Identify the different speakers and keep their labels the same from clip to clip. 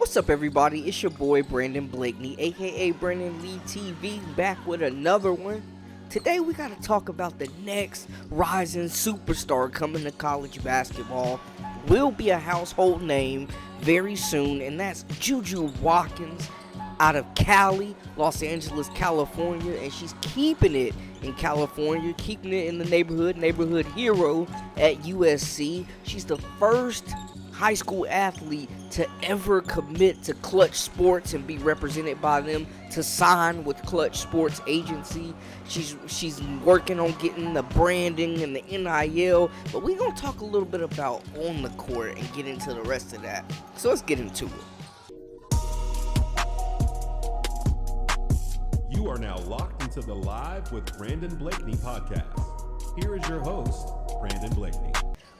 Speaker 1: What's up, everybody? It's your boy Brandon Blakeney, aka Brandon Lee TV, back with another one. Today we gotta talk about the next rising superstar coming to college basketball. Will be a household name very soon, and that's JUJU Watkins out of Cali, Los Angeles, California, and she's keeping it in California, keeping it in the neighborhood hero at USC. She's the first high school athlete to ever commit to Klutch Sports and be represented by them, to sign with Klutch Sports Agency. She's working on getting the branding and the NIL, but we're going to talk a little bit about on the court and get into the rest of that. So let's get into it.
Speaker 2: You are now locked into the Live with Brandon Blakeney podcast. Here is your host, Brandon Blakeney.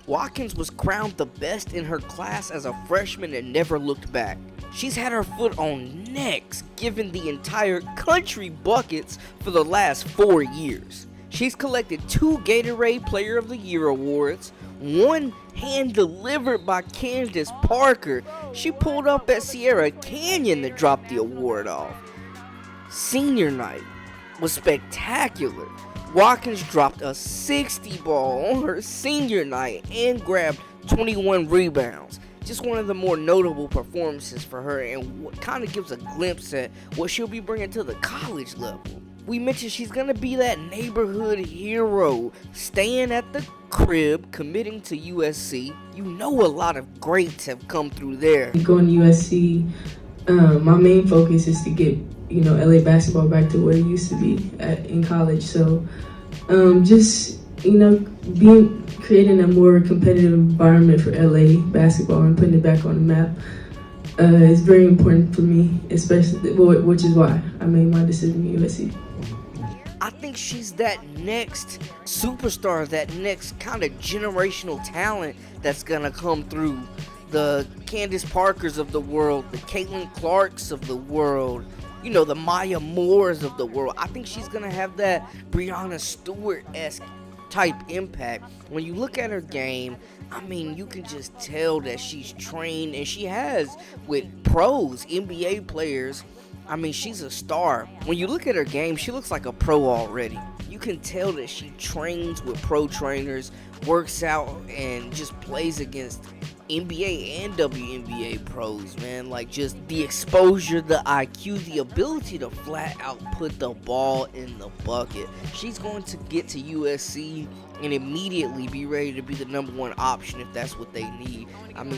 Speaker 1: Watkins was crowned the best in her class as a freshman and never looked back. She's had her foot on necks, giving the entire country buckets for the last 4 years. She's collected 2 Gatorade Player of the Year awards, one hand-delivered by Candace Parker. She pulled up at Sierra Canyon to drop the award off. Senior night was spectacular. Watkins dropped a 60 ball on her senior night and grabbed 21 rebounds. Just one of the more notable performances for her, and what kind of gives a glimpse at what she'll be bringing to the college level. We mentioned she's going to be that neighborhood hero, staying at the crib, committing to USC. You know a lot of greats have come through there.
Speaker 3: Going to USC, my main focus is to get LA basketball back to where it used to be in college. So creating a more competitive environment for LA basketball and putting it back on the map is very important for me, especially, which is why I made my decision at USC.
Speaker 1: I think she's that next superstar, that next kind of generational talent that's going to come through. The Candace Parkers of the world, the Caitlin Clarks of the world, the Maya Moores of the world. I think she's going to have that Breanna Stewart-esque type impact. When you look at her game, you can just tell that she's trained, and she has with pros, NBA players. She's a star. When you look at her game, she looks like a pro already. You can tell that she trains with pro trainers, works out, and just plays against NBA and WNBA pros, man. Like, just the exposure, the IQ, the ability to flat out put the ball in the bucket. She's going to get to USC and immediately be ready to be the number one option if that's what they need.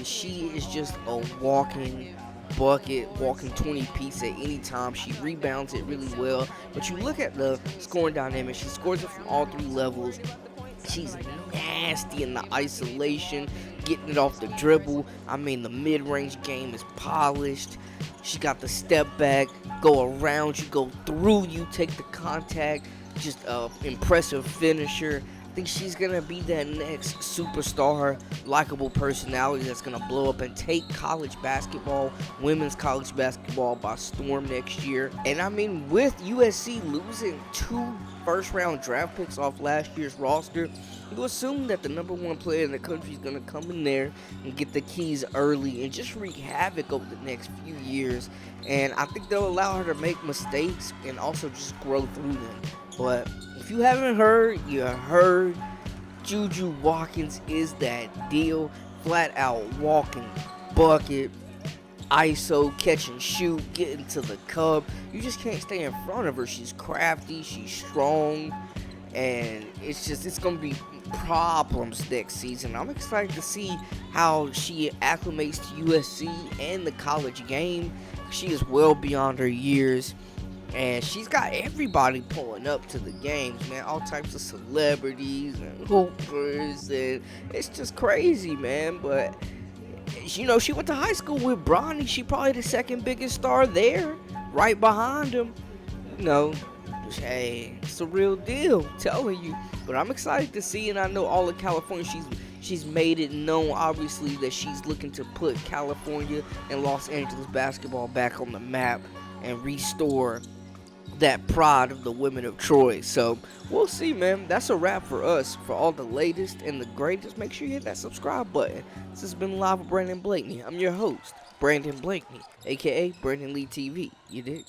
Speaker 1: She is just a walking bucket, walking 20-piece at any time. She rebounds it really well. But you look at the scoring dynamic, she scores it from all 3 levels. She's nasty in the isolation, getting it off the dribble. The mid-range game is polished. She got the step back, go around you, go through you, take the contact. Just an impressive finisher. I think she's going to be that next superstar, likable personality that's going to blow up and take college basketball, women's college basketball, by storm next year. And with USC losing 2 first-round draft picks off last year's roster, you assume that the number 1 player in the country is going to come in there and get the keys early and just wreak havoc over the next few years. And I think they'll allow her to make mistakes and also just grow through them. But if you haven't heard, you heard. JUJU Watkins is that deal. Flat out walking bucket, ISO, catch and shoot, getting to the cup. You just can't stay in front of her. She's crafty, she's strong, and it's going to be problems next season. I'm excited to see how she acclimates to USC and the college game. She is well beyond her years. And she's got everybody pulling up to the games, man. All types of celebrities and hoopers, and it's just crazy, man. But, she went to high school with Bronny. She probably the second biggest star there, right behind him. Hey, it's a real deal, I'm telling you. But I'm excited to see, and I know all of California, she's made it known, obviously, that she's looking to put California and Los Angeles basketball back on the map and restore that pride of the women of Troy. So we'll see, man. That's a wrap for us. For all the latest and the greatest, make sure you hit that subscribe button. This has been Live with Brandon Blakeney. I'm your host, Brandon Blakeney, aka Brandon Lee TV. You dig?